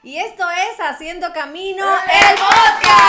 Y esto es Haciendo Camino, el podcast.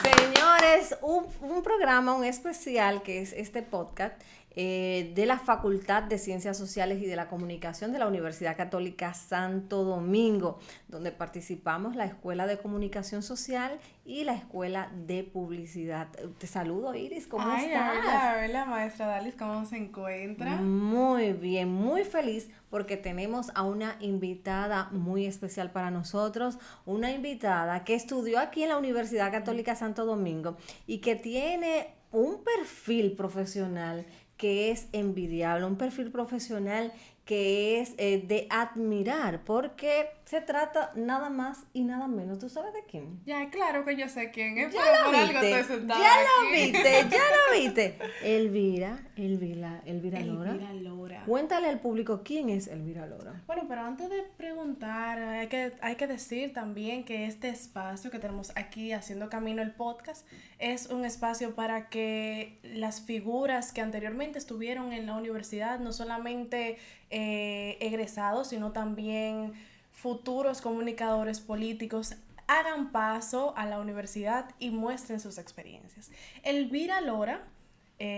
Señores, un programa, un especial que es este podcast de la Facultad de Ciencias Sociales y de la Comunicación de la Universidad Católica Santo Domingo, donde participamos la Escuela de Comunicación Social y la Escuela de Publicidad. Te saludo, Iris, ¿cómo estás? Hola, maestra Dalis, ¿cómo se encuentra? Muy bien, muy feliz porque tenemos a una invitada muy especial para nosotros, una invitada que estudió aquí en la Universidad Católica Santo Domingo y que tiene un perfil profesional que es envidiable, un perfil profesional que es de admirar, porque se trata nada más y nada menos. ¿Tú sabes de quién? Ya, claro que yo sé quién es, Ya pero la por algo viste, estoy sentada ya aquí. la viste. Elvira Lora. Elvira Lora. Cuéntale al público quién es Elvira Lora. Bueno, pero antes de preguntar, hay que decir también que este espacio que tenemos aquí, Haciendo Camino el podcast, es un espacio para que las figuras que anteriormente estuvieron en la universidad, no solamente egresados, sino también futuros comunicadores políticos, hagan paso a la universidad y muestren sus experiencias. Elvira Lora,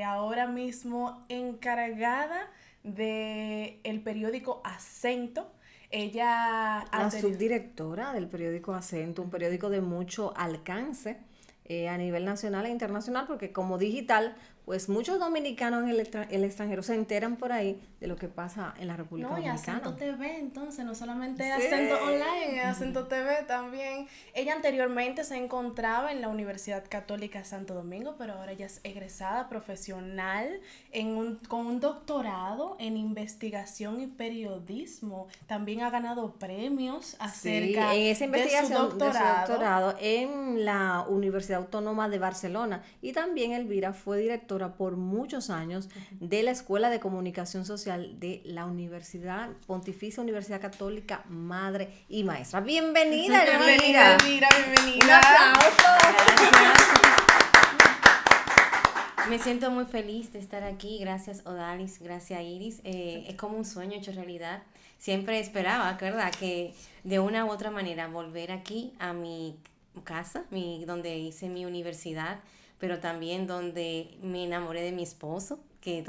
ahora mismo encargada del periódico Acento. Ella La subdirectora del periódico Acento, un periódico de mucho alcance a nivel nacional e internacional, porque como digital, pues muchos dominicanos en el extranjero se enteran por ahí de lo que pasa en la República Dominicana. Y Acento TV, entonces, no solamente Sí. Acento Online, Acento TV también. Ella anteriormente se encontraba en la Universidad Católica Santo Domingo, pero ahora ella es egresada profesional con un doctorado en investigación y periodismo. También ha ganado premios acerca en esa investigación de su doctorado en la Universidad Autónoma de Barcelona. Y también Elvira fue directora por muchos años de la Escuela de Comunicación Social de la Pontificia Universidad Católica Madre y Maestra. Bienvenida, Elvira. Bienvenida. Un aplauso. Me siento muy feliz de estar aquí. Gracias, Odalis. Gracias, Iris. Es como un sueño hecho realidad. Siempre esperaba, ¿verdad?, que de una u otra manera volver aquí a mi casa, donde hice mi universidad, pero también donde me enamoré de mi esposo, que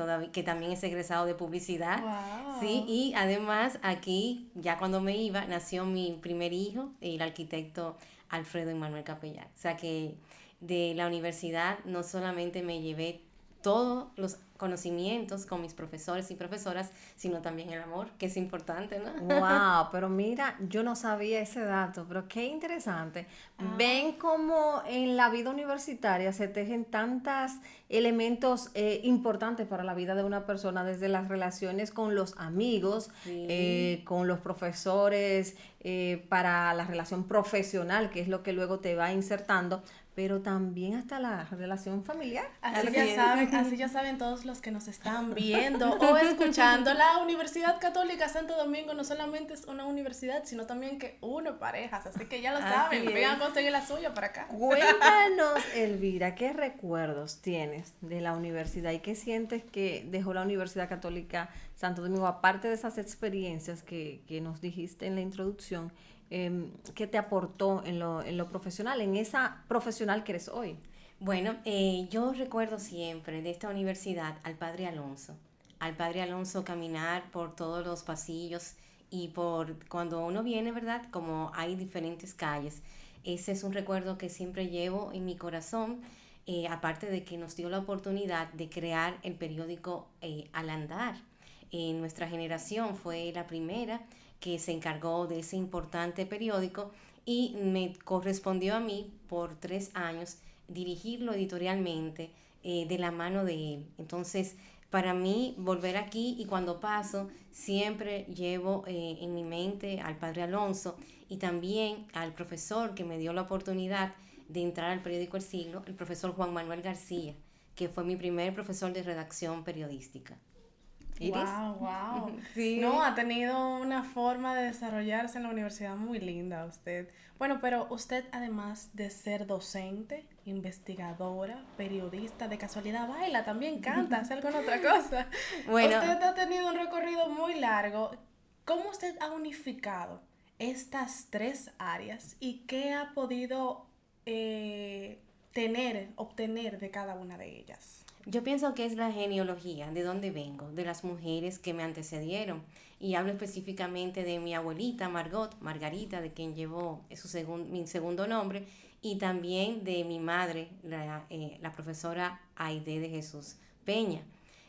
también es egresado de publicidad. Wow. Sí, y además aquí, ya cuando me iba, nació mi primer hijo, el arquitecto Alfredo Emmanuel Capellar. O sea que de la universidad no solamente me llevé todos los conocimientos con mis profesores y profesoras, sino también el amor, que es importante, ¿no? Wow, pero mira, yo no sabía ese dato, pero qué interesante. Ven cómo en la vida universitaria se tejen tantos elementos importantes para la vida de una persona, desde las relaciones con los amigos, Sí. con los profesores, para la relación profesional, que es lo que luego te va insertando, pero también hasta la relación familiar. Así ya saben todos los que nos están viendo o escuchando. La Universidad Católica Santo Domingo no solamente es una universidad, sino también que une parejas. Así que ya lo saben, vengan a conseguir la suya para acá. Cuéntanos, Elvira, ¿qué recuerdos tienes de la universidad y qué sientes que dejó la Universidad Católica Santo Domingo, aparte de esas experiencias que nos dijiste en la introducción? ¿Qué te aportó en lo profesional, en esa profesional que eres hoy? Bueno, yo recuerdo siempre de esta universidad al Padre Alonso caminar por todos los pasillos y por cuando uno viene, ¿verdad? Como hay diferentes calles. Ese es un recuerdo que siempre llevo en mi corazón, aparte de que nos dio la oportunidad de crear el periódico Al Andar. Nuestra generación fue la primera que se encargó de ese importante periódico y me correspondió a mí por 3 años dirigirlo editorialmente de la mano de él. Entonces, para mí, volver aquí y cuando paso, siempre llevo en mi mente al Padre Alonso y también al profesor que me dio la oportunidad de entrar al periódico El Siglo, el profesor Juan Manuel García, que fue mi primer profesor de redacción periodística. ¿Iris? Wow. Sí. No, ha tenido una forma de desarrollarse en la universidad muy linda usted. Bueno, pero usted, además de ser docente, investigadora, periodista, de casualidad baila, también canta, hace alguna otra cosa. Bueno. Usted ha tenido un recorrido muy largo. ¿Cómo usted ha unificado estas tres áreas y qué ha podido obtener de cada una de ellas? Yo pienso que es la genealogía, de dónde vengo, de las mujeres que me antecedieron. Y hablo específicamente de mi abuelita Margarita, de quien llevó mi segundo nombre, y también de mi madre, la profesora Aide de Jesús Peña,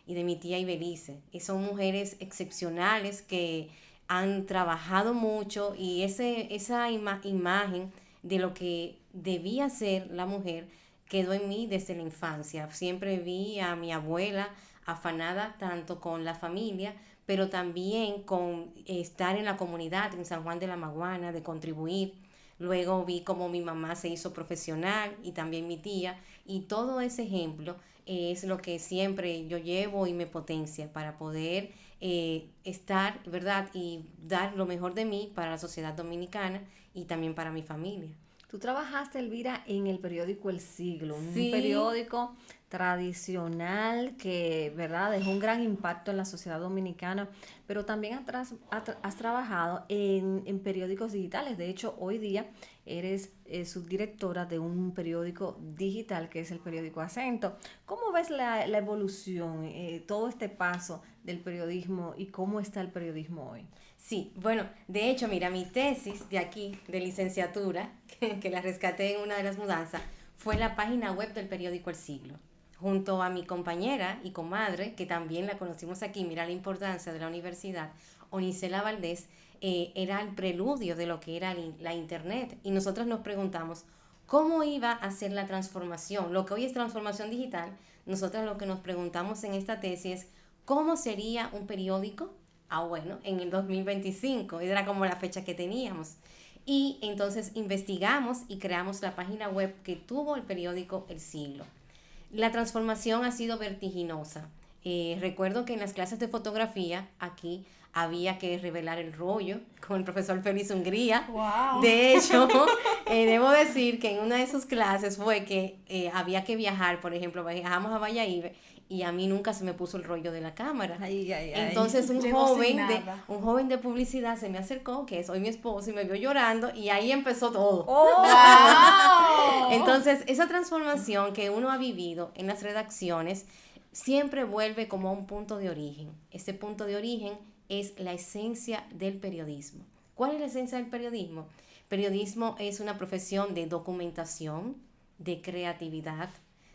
y de mi tía Ibelice. Y son mujeres excepcionales que han trabajado mucho, y esa imagen de lo que debía ser la mujer quedó en mí desde la infancia. Siempre vi a mi abuela afanada tanto con la familia, pero también con estar en la comunidad, en San Juan de la Maguana, de contribuir. Luego vi cómo mi mamá se hizo profesional y también mi tía, y todo ese ejemplo es lo que siempre yo llevo y me potencia para poder estar, ¿verdad? Y dar lo mejor de mí para la sociedad dominicana y también para mi familia. Tú trabajaste, Elvira, en el periódico El Siglo, un Sí. periódico tradicional que, ¿verdad?, dejó un gran impacto en la sociedad dominicana, pero también has trabajado en periódicos digitales. De hecho, hoy día eres subdirectora de un periódico digital que es el periódico Acento. ¿Cómo ves la evolución, todo este paso del periodismo y cómo está el periodismo hoy? Sí, bueno, de hecho, mira, mi tesis de aquí, de licenciatura, que la rescaté en una de las mudanzas, fue la página web del periódico El Siglo. Junto a mi compañera y comadre, que también la conocimos aquí, mira la importancia de la universidad, Onicela Valdés, era el preludio de lo que era la internet. Y nosotros nos preguntamos, ¿cómo iba a ser la transformación? Lo que hoy es transformación digital, nosotros lo que nos preguntamos en esta tesis es, ¿cómo sería un periódico? Bueno, en el 2025, era como la fecha que teníamos. Y entonces investigamos y creamos la página web que tuvo el periódico El Siglo. La transformación ha sido vertiginosa. Recuerdo que en las clases de fotografía aquí había que revelar el rollo con el profesor Félix Hungría. Wow. De hecho, debo decir que en una de sus clases fue que había que viajar, por ejemplo, viajamos a Valladolid y a mí nunca se me puso el rollo de la cámara. Entonces un joven de publicidad se me acercó, que es hoy mi esposo, y me vio llorando y ahí empezó todo. ¡Oh, wow! Entonces esa transformación que uno ha vivido en las redacciones siempre vuelve como a un punto de origen. Ese punto de origen es la esencia del periodismo. ¿Cuál es la esencia del periodismo? Periodismo es una profesión de documentación, de creatividad,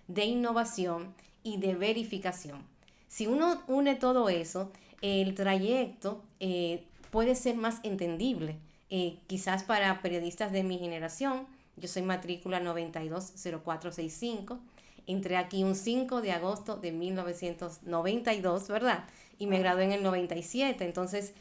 de innovación y de verificación. Si uno une todo eso, el trayecto puede ser más entendible. Quizás para periodistas de mi generación, yo soy matrícula 920465, entré aquí un 5 de agosto de 1992, ¿verdad? Y me gradué en el 97. Entonces,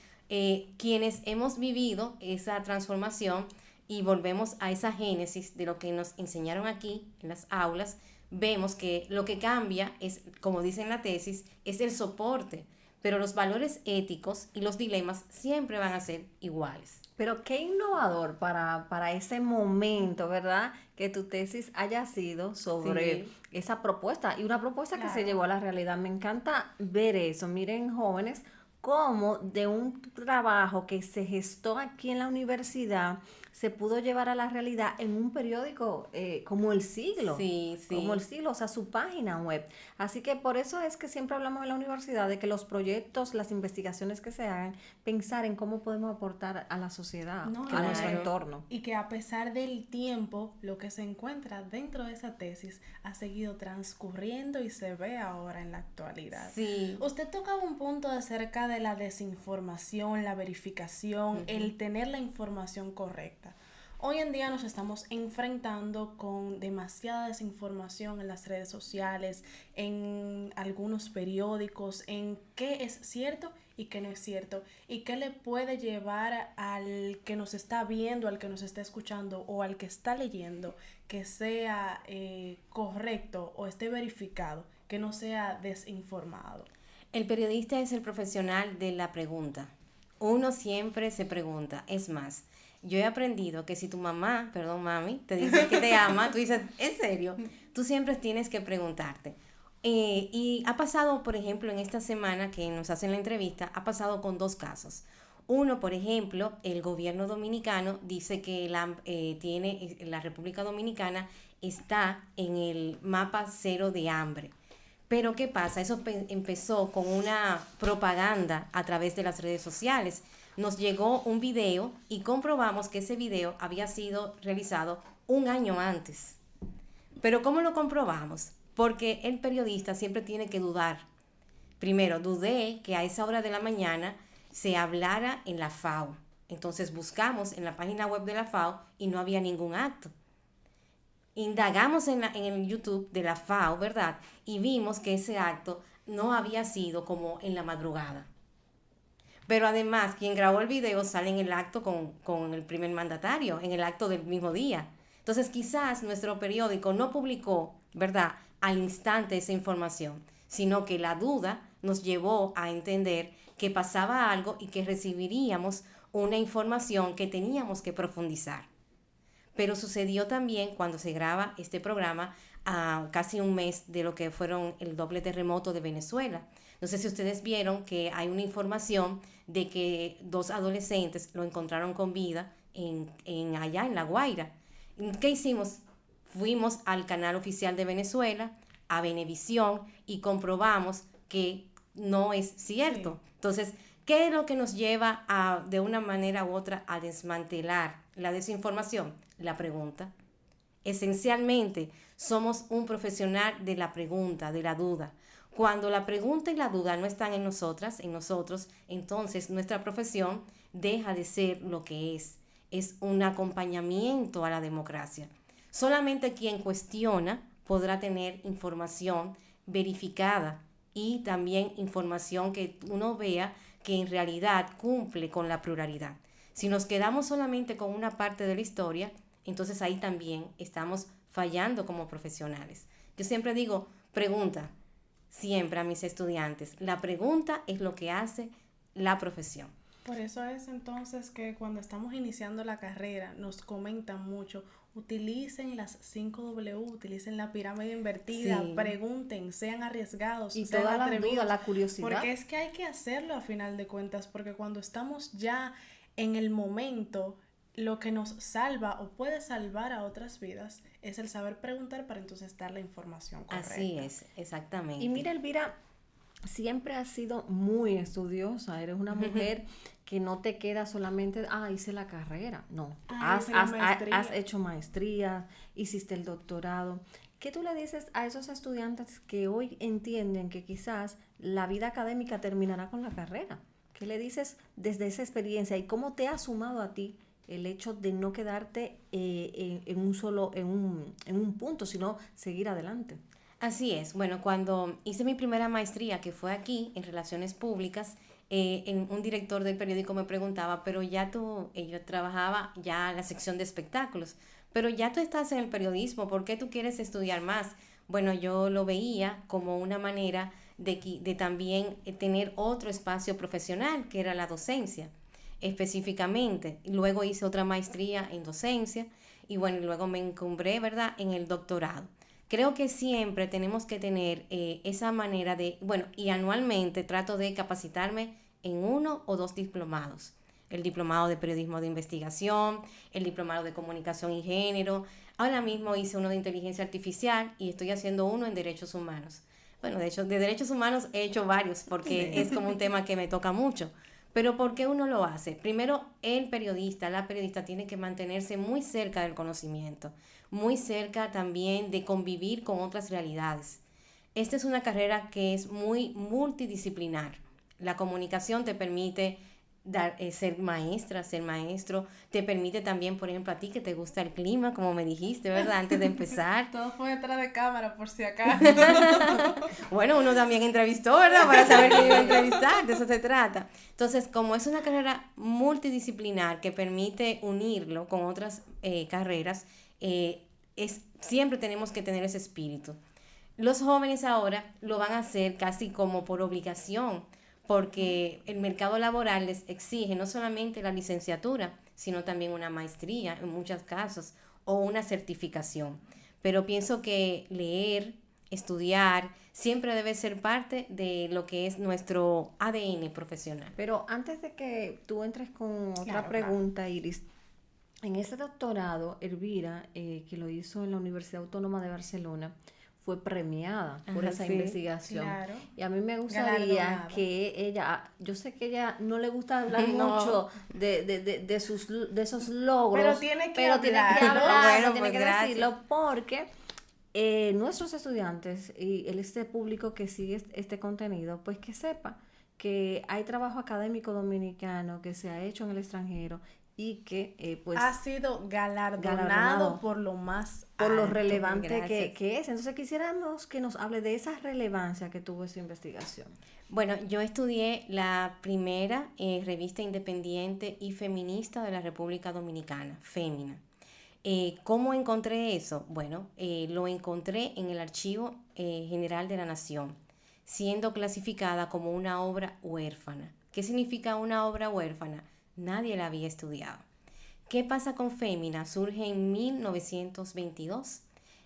quienes hemos vivido esa transformación y volvemos a esa génesis de lo que nos enseñaron aquí en las aulas, vemos que lo que cambia es, como dice en la tesis, es el soporte, pero los valores éticos y los dilemas siempre van a ser iguales. Pero qué innovador para ese momento, ¿verdad? Que tu tesis haya sido sobre esa propuesta, y una propuesta que se llevó a la realidad. Me encanta ver eso. Miren, jóvenes, cómo de un trabajo que se gestó aquí en la universidad se pudo llevar a la realidad en un periódico como El Siglo. Sí. Como El Siglo, o sea, su página web. Así que por eso es que siempre hablamos en la universidad de que los proyectos, las investigaciones que se hagan, pensar en cómo podemos aportar a la sociedad, a nuestro entorno. Y que a pesar del tiempo, lo que se encuentra dentro de esa tesis ha seguido transcurriendo y se ve ahora en la actualidad. Sí. Usted tocaba un punto acerca de la desinformación, la verificación, el tener la información correcta. Hoy en día nos estamos enfrentando con demasiada desinformación en las redes sociales, en algunos periódicos, en qué es cierto y qué no es cierto, y qué le puede llevar al que nos está viendo, al que nos está escuchando o al que está leyendo, que sea correcto o esté verificado, que no sea desinformado. El periodista es el profesional de la pregunta. Uno siempre se pregunta. Es más, yo he aprendido que si tu mamá, perdón mami, te dice que te ama, tú dices, ¿en serio? Tú siempre tienes que preguntarte. Y ha pasado, por ejemplo, en esta semana que nos hacen la entrevista, ha pasado con dos casos. Uno, por ejemplo, el gobierno dominicano dice que la República Dominicana está en el mapa cero de hambre. Pero ¿qué pasa? Eso empezó con una propaganda a través de las redes sociales. Nos llegó un video y comprobamos que ese video había sido realizado un año antes. Pero ¿cómo lo comprobamos? Porque el periodista siempre tiene que dudar. Primero, dudé que a esa hora de la mañana se hablara en la FAO. Entonces buscamos en la página web de la FAO y no había ningún acto. Indagamos en el YouTube de la FAO, ¿verdad? Y vimos que ese acto no había sido como en la madrugada. Pero además, quien grabó el video sale en el acto con el primer mandatario, en el acto del mismo día. Entonces, quizás nuestro periódico no publicó, ¿verdad?, al instante esa información, sino que la duda nos llevó a entender que pasaba algo y que recibiríamos una información que teníamos que profundizar. Pero sucedió también cuando se graba este programa a casi un mes de lo que fueron el doble terremoto de Venezuela. No sé si ustedes vieron que hay una información de que 2 adolescentes lo encontraron con vida allá en La Guaira. ¿Qué hicimos? Fuimos al canal oficial de Venezuela, a Venevisión, y comprobamos que no es cierto. Sí. Entonces, ¿qué es lo que nos lleva de una manera u otra a desmantelar la desinformación? La pregunta. Esencialmente, somos un profesional de la pregunta, de la duda. Cuando la pregunta y la duda no están en nosotros, entonces nuestra profesión deja de ser lo que es. Es un acompañamiento a la democracia. Solamente quien cuestiona podrá tener información verificada y también información que uno vea que en realidad cumple con la pluralidad. Si nos quedamos solamente con una parte de la historia, entonces ahí también estamos fallando como profesionales. Yo siempre digo, pregunta, siempre a mis estudiantes. La pregunta es lo que hace la profesión. Por eso es entonces que cuando estamos iniciando la carrera nos comentan mucho, utilicen las 5W, utilicen la pirámide invertida, sí. Pregunten, sean arriesgados, y sean toda atrevidos, la duda, la curiosidad. Porque es que hay que hacerlo a final de cuentas, porque cuando estamos ya en el momento, lo que nos salva o puede salvar a otras vidas es el saber preguntar para entonces dar la información correcta. Así es, exactamente. Y mira, Elvira, siempre has sido muy estudiosa, eres una mujer que no te queda solamente, hice la carrera, no, has hecho maestría, hiciste el doctorado. ¿Qué tú le dices a esos estudiantes que hoy entienden que quizás la vida académica terminará con la carrera? ¿Qué le dices desde esa experiencia y cómo te ha sumado a ti el hecho de no quedarte en un punto, sino seguir adelante? Así es. Bueno, cuando hice mi primera maestría, que fue aquí, en Relaciones Públicas, un director del periódico me preguntaba, pero yo trabajaba ya en la sección de espectáculos, pero ya tú estás en el periodismo, ¿por qué tú quieres estudiar más? Bueno, yo lo veía como una manera de también tener otro espacio profesional, que era la docencia, específicamente. Luego hice otra maestría en docencia y bueno, luego me encumbré, ¿verdad?, en el doctorado. Creo que siempre tenemos que tener esa manera y anualmente trato de capacitarme en 1 o 2 diplomados. El diplomado de periodismo de investigación, el diplomado de comunicación y género. Ahora mismo hice uno de inteligencia artificial y estoy haciendo uno en derechos humanos. Bueno, de hecho, de derechos humanos he hecho varios porque es como un tema que me toca mucho. Pero ¿por qué uno lo hace? Primero, la periodista tiene que mantenerse muy cerca del conocimiento, muy cerca también de convivir con otras realidades. Esta es una carrera que es muy multidisciplinar. La comunicación te permite ser maestra, ser maestro, te permite también, por ejemplo, a ti que te gusta el clima, como me dijiste, ¿verdad? Antes de empezar. Todo fue detrás de cámara, por si acaso. Bueno, uno también entrevistó, ¿verdad? Para saber qué iba a entrevistar, de eso se trata. Entonces, como es una carrera multidisciplinar que permite unirlo con otras carreras, siempre tenemos que tener ese espíritu. Los jóvenes ahora lo van a hacer casi como por obligación, porque el mercado laboral les exige no solamente la licenciatura, sino también una maestría en muchos casos o una certificación. Pero pienso que leer, estudiar, siempre debe ser parte de lo que es nuestro ADN profesional. Pero antes de que tú entres con otra Claro, pregunta, Iris, en ese doctorado, Elvira, que lo hizo en la Universidad Autónoma de Barcelona, fue premiada por Ajá, esa sí, investigación. claro. Y a mí me gustaría Galardonada. que ella, yo sé que ella no le gusta hablar No. mucho de esos logros, Pero tiene que pero tiene que hablarlo. hablarlo, Bueno, tiene pues que gracias. decirlo, porque nuestros estudiantes y este público que sigue este contenido, pues que sepa que hay trabajo académico dominicano que se ha hecho en el extranjero y que pues Ha sido galardonado galardonado por lo más por lo alto. relevante gracias. que es. Entonces quisiéramos que nos hable de esa relevancia que tuvo esa investigación. Bueno, yo estudié la primera revista independiente y feminista de la República Dominicana, Fémina. ¿Cómo encontré eso? Bueno, lo encontré en el Archivo General de la Nación, siendo clasificada como una obra huérfana. ¿Qué significa una obra huérfana? Nadie la había estudiado. ¿Qué pasa con Fémina? Surge en 1922.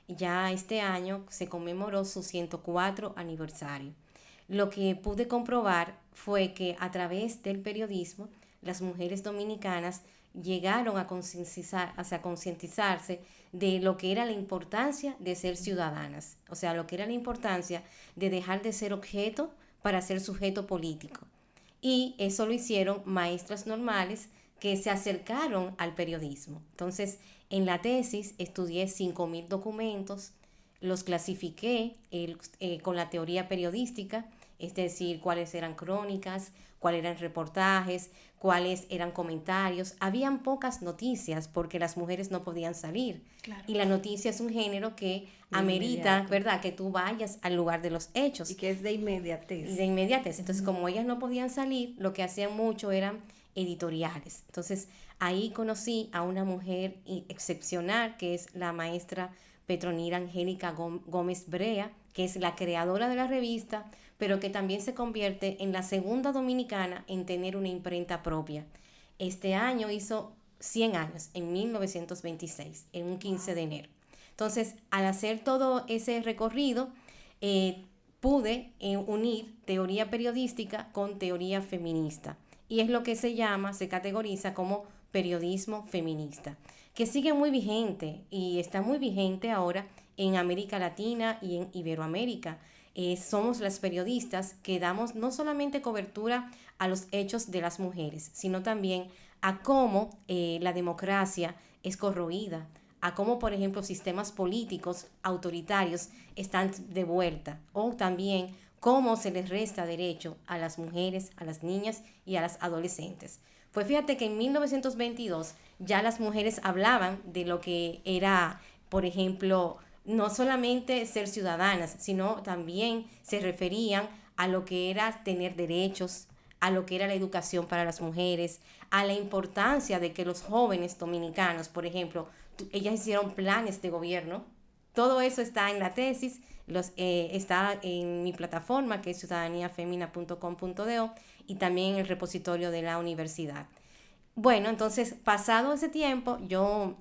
Ya este año se conmemoró su 104 aniversario. Lo que pude comprobar fue que a través del periodismo, las mujeres dominicanas llegaron a concientizarse de lo que era la importancia de ser ciudadanas, o sea, lo que era la importancia de dejar de ser objeto para ser sujeto político. Y eso lo hicieron maestras normales que se acercaron al periodismo. Entonces, en la tesis estudié 5.000 documentos, los clasifiqué con la teoría periodística, es decir, cuáles eran crónicas, cuáles eran reportajes, cuáles eran comentarios. Habían pocas noticias porque las mujeres no podían salir. Claro. Y la noticia es un género que amerita, inmediato. ¿verdad?, que tú vayas al lugar de los hechos. Y que es de inmediatez. De inmediatez. Entonces, como ellas no podían salir, lo que hacían mucho eran editoriales. Entonces, ahí conocí a una mujer excepcional, que es la maestra Petronila Angélica Gómez Brea, que es la creadora de la revista, pero que también se convierte en la segunda dominicana en tener una imprenta propia. Este año hizo 100 años, en 1926, en un 15 de enero. Entonces, al hacer todo ese recorrido, pude unir teoría periodística con teoría feminista. Y es lo que se categoriza como periodismo feminista, que sigue muy vigente y está muy vigente ahora en América Latina y en Iberoamérica. Somos las periodistas que damos no solamente cobertura a los hechos de las mujeres, sino también a cómo la democracia es corroída, a cómo, por ejemplo, sistemas políticos autoritarios están de vuelta, o también cómo se les resta derecho a las mujeres, a las niñas y a las adolescentes. Pues fíjate que en 1922 ya las mujeres hablaban de lo que era, por ejemplo, no solamente ser ciudadanas, sino también se referían a lo que era tener derechos, a lo que era la educación para las mujeres, a la importancia de que los jóvenes dominicanos, por ejemplo, ellas hicieron planes de gobierno. Todo eso está en la tesis, está en mi plataforma, que es ciudadaniafemina.com.do, y también en el repositorio de la universidad. Bueno, entonces, pasado ese tiempo, yo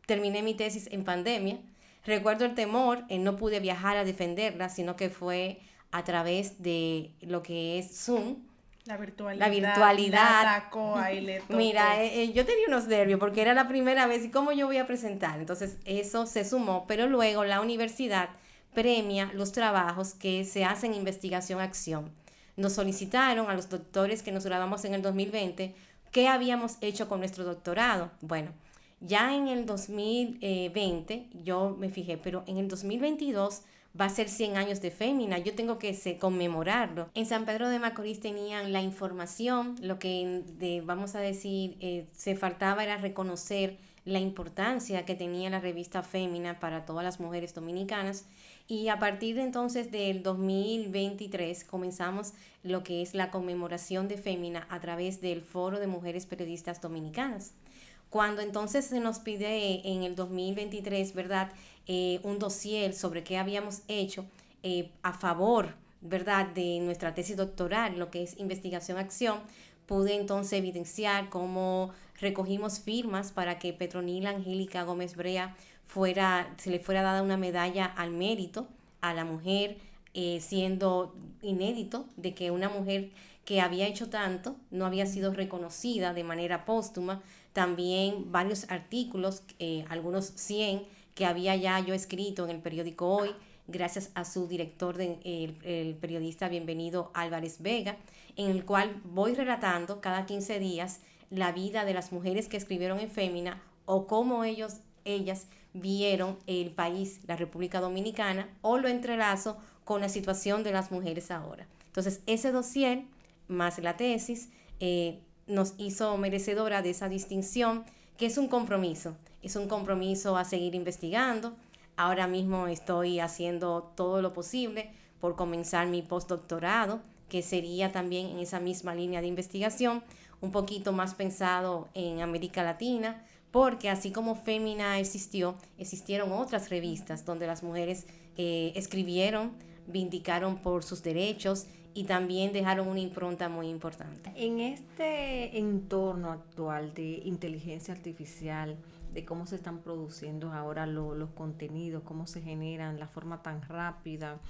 terminé mi tesis en pandemia. Recuerdo el temor, no pude viajar a defenderla, sino que fue a través de lo que es Zoom. La virtualidad. La atacó, ahí le tocó. Mira, yo tenía unos nervios porque era la primera vez y cómo yo voy a presentar. Entonces eso se sumó, pero luego la universidad premia los trabajos que se hacen investigación-acción. Nos solicitaron a los doctores que nos graduamos en el 2020 qué habíamos hecho con nuestro doctorado. Bueno, ya en el 2020 yo me fijé, pero en el 2022 va a ser 100 años de Fémina, yo tengo que conmemorarlo. En San Pedro de Macorís tenían la información, lo que vamos a decir, se faltaba era reconocer la importancia que tenía la revista Fémina para todas las mujeres dominicanas, y a partir de entonces del 2023 comenzamos lo que es la conmemoración de Fémina a través del Foro de Mujeres Periodistas Dominicanas. Cuando entonces se nos pide en el 2023, ¿verdad?, un dossier sobre qué habíamos hecho a favor, ¿verdad?, de nuestra tesis doctoral, lo que es investigación-acción, pude entonces evidenciar cómo recogimos firmas para que Petronila Angélica Gómez Brea se le fuera dada una medalla al mérito a la mujer, siendo inédito de que una mujer que había hecho tanto no había sido reconocida de manera póstuma. También varios artículos, algunos 100 que había ya yo escrito en el periódico Hoy, gracias a su director, el periodista Bienvenido Álvarez Vega, en el cual voy relatando cada 15 días la vida de las mujeres que escribieron en Fémina o cómo ellas vieron el país, la República Dominicana, o lo entrelazo con la situación de las mujeres ahora. Entonces, ese dossier más la tesis nos hizo merecedora de esa distinción, que es un compromiso a seguir investigando. Ahora mismo estoy haciendo todo lo posible por comenzar mi postdoctorado, que sería también en esa misma línea de investigación, un poquito más pensado en América Latina, porque así como Fémina existieron otras revistas donde las mujeres escribieron, vindicaron por sus derechos y también dejaron una impronta muy importante. En este entorno actual de inteligencia artificial, de cómo se están produciendo ahora los contenidos, cómo se generan, la forma tan rápida,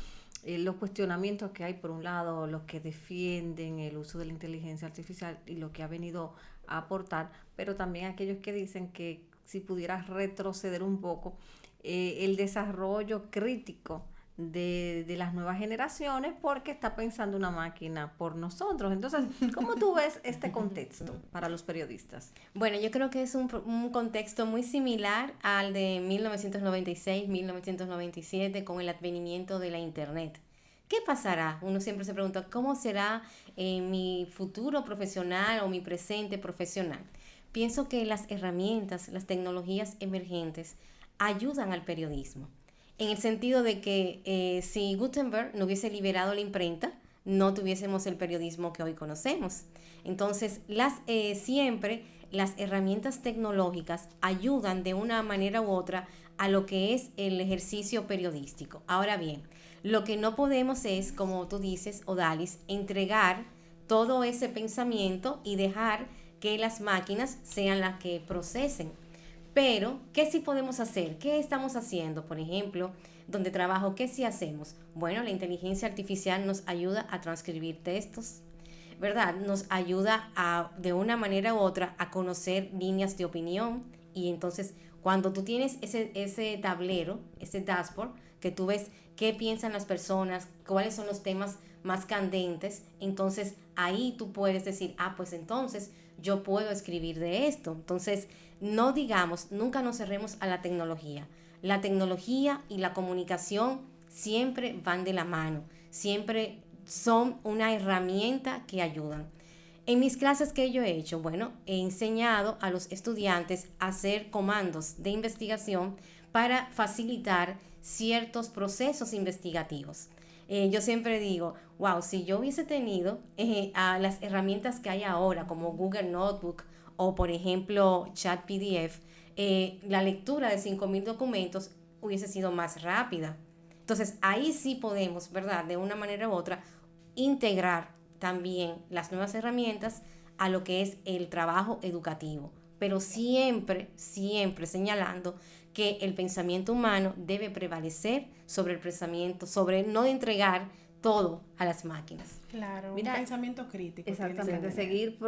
los cuestionamientos que hay, por un lado, los que defienden el uso de la inteligencia artificial y lo que ha venido a aportar, pero también aquellos que dicen que si pudieras retroceder un poco, el desarrollo crítico de las nuevas generaciones, porque está pensando una máquina por nosotros. Entonces, ¿cómo tú ves este contexto para los periodistas? Bueno, yo creo que es un contexto muy similar al de 1996, 1997, con el advenimiento de la Internet. ¿Qué pasará? Uno siempre se pregunta, ¿cómo será mi futuro profesional o mi presente profesional? Pienso que las herramientas, las tecnologías emergentes ayudan al periodismo, en el sentido de que si Gutenberg no hubiese liberado la imprenta, no tuviésemos el periodismo que hoy conocemos. Entonces, siempre las herramientas tecnológicas ayudan de una manera u otra a lo que es el ejercicio periodístico. Ahora bien, lo que no podemos es, como tú dices, Odalis, entregar todo ese pensamiento y dejar que las máquinas sean las que procesen. Pero, ¿qué sí podemos hacer? ¿Qué estamos haciendo? Por ejemplo, donde trabajo, ¿qué sí hacemos? Bueno, la inteligencia artificial nos ayuda a transcribir textos, ¿verdad? Nos ayuda de una manera u otra a conocer líneas de opinión. Y entonces, cuando tú tienes ese tablero, ese dashboard, que tú ves qué piensan las personas, cuáles son los temas más candentes, entonces ahí tú puedes decir, pues entonces yo puedo escribir de esto. Entonces, nunca nos cerremos a la tecnología. La tecnología y la comunicación siempre van de la mano, siempre son una herramienta que ayudan. En mis clases que yo he hecho, he enseñado a los estudiantes a hacer comandos de investigación para facilitar ciertos procesos investigativos. Yo siempre digo, si yo hubiese tenido a las herramientas que hay ahora, como Google Notebook o, por ejemplo, Chat PDF, la lectura de 5,000 documentos hubiese sido más rápida. Entonces, ahí sí podemos, ¿verdad?, de una manera u otra, integrar también las nuevas herramientas a lo que es el trabajo educativo, pero siempre señalando que el pensamiento humano debe prevalecer sobre el pensamiento, sobre no entregar todo a las máquinas. Claro, un pensamiento crítico. Exactamente, seguir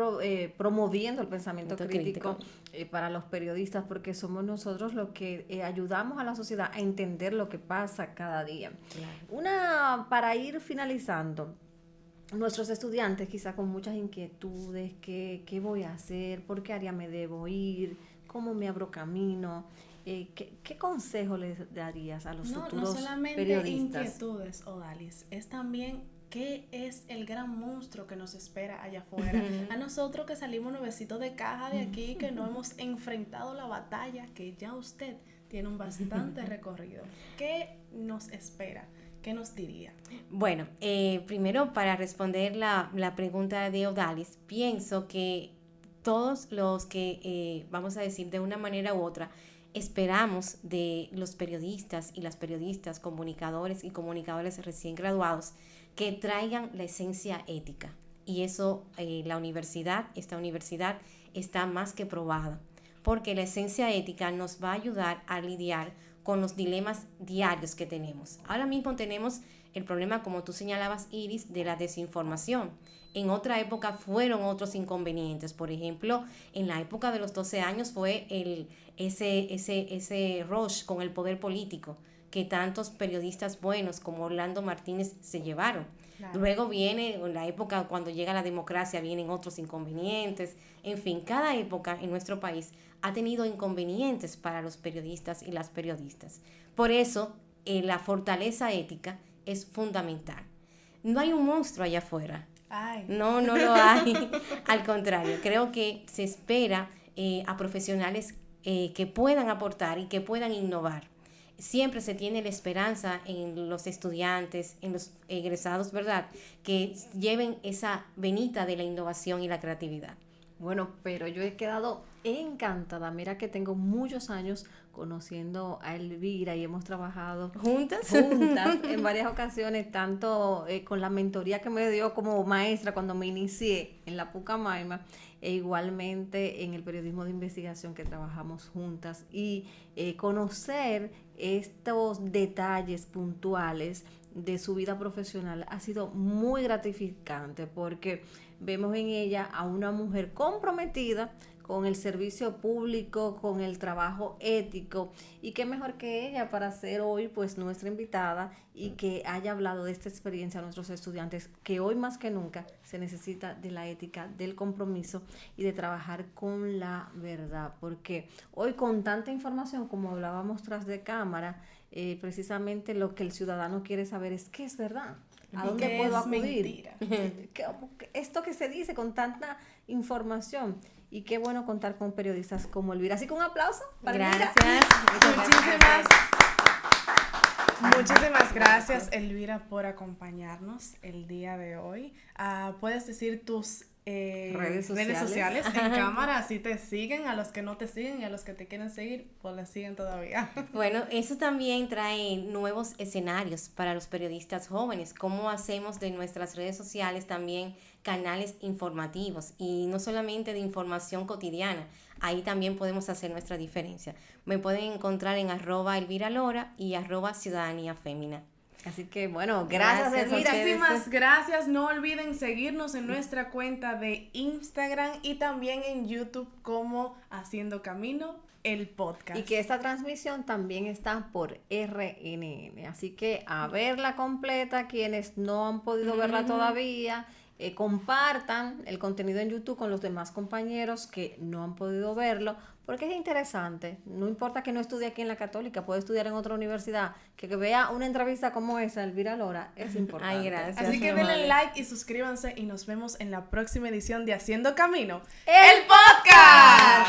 promoviendo el pensamiento crítico para los periodistas, porque somos nosotros los que ayudamos a la sociedad a entender lo que pasa cada día. Claro. Para ir finalizando, nuestros estudiantes quizá con muchas inquietudes, ¿qué voy a hacer? ¿Por qué área me debo ir? ¿Cómo me abro camino? ¿Qué consejo les darías a los futuros periodistas? No solamente inquietudes, Odalis, es también qué es el gran monstruo que nos espera allá afuera. A nosotros que salimos nuevecitos de caja de aquí, que no hemos enfrentado la batalla, que ya usted tiene un bastante recorrido. ¿Qué nos espera? ¿Qué nos diría? Bueno, primero para responder la pregunta de Odalis, pienso que todos los que, vamos a decir de una manera u otra, esperamos de los periodistas y las periodistas, comunicadores y comunicadores recién graduados, que traigan la esencia ética. Y eso esta universidad está más que probada, porque la esencia ética nos va a ayudar a lidiar con los dilemas diarios que tenemos. Ahora mismo tenemos el problema, como tú señalabas, Iris, de la desinformación. En otra época fueron otros inconvenientes. Por ejemplo, en la época de los 12 años fue ese rush con el poder político que tantos periodistas buenos como Orlando Martínez se llevaron. Claro. Luego viene en la época cuando llega la democracia, vienen otros inconvenientes. En fin, cada época en nuestro país ha tenido inconvenientes para los periodistas y las periodistas. Por eso, la fortaleza ética es fundamental. No hay un monstruo allá afuera. Ay. No lo hay. Al contrario, creo que se espera a profesionales que puedan aportar y que puedan innovar. Siempre se tiene la esperanza en los estudiantes, en los egresados, ¿verdad?, que lleven esa venita de la innovación y la creatividad. Bueno, pero yo he quedado encantada. Mira que tengo muchos años conociendo a Elvira y hemos trabajado juntas en varias ocasiones, tanto con la mentoría que me dio como maestra cuando me inicié en la Pucamaima, e igualmente en el periodismo de investigación que trabajamos juntas, y conocer estos detalles puntuales de su vida profesional ha sido muy gratificante, porque vemos en ella a una mujer comprometida con el servicio público, con el trabajo ético, y qué mejor que ella para ser hoy pues nuestra invitada y que haya hablado de esta experiencia a nuestros estudiantes, que hoy más que nunca se necesita de la ética, del compromiso y de trabajar con la verdad, porque hoy con tanta información, como hablábamos tras de cámara, precisamente lo que el ciudadano quiere saber es qué es verdad. ¿A dónde puedo acudir? Esto que se dice con tanta información. Y qué bueno contar con periodistas como Elvira. Así que un aplauso para Elvira. Muchísimas gracias, Elvira, por acompañarnos el día de hoy. Puedes decir tus redes sociales en cámara, así te siguen, a los que no te siguen y a los que te quieren seguir, pues les siguen todavía. Bueno, eso también trae nuevos escenarios para los periodistas jóvenes. ¿Cómo hacemos de nuestras redes sociales también canales informativos? Y no solamente de información cotidiana, ahí también podemos hacer nuestra diferencia. Me pueden encontrar en @ElviraLora y @CiudadaniaFémina. Así que bueno, gracias Elvira. Muchísimas gracias. No olviden seguirnos en nuestra cuenta de Instagram y también en YouTube como Haciendo Camino, el podcast. Y que esta transmisión también está por RNN. Así que a verla completa, quienes no han podido verla todavía, compartan el contenido en YouTube con los demás compañeros que no han podido verlo, porque es interesante. No importa que no estudie aquí en la Católica, puede estudiar en otra universidad, que vea una entrevista como esa, Elvira Lora, es importante. Ay, gracias. Así que denle like y suscríbanse y nos vemos en la próxima edición de Haciendo Camino, el podcast.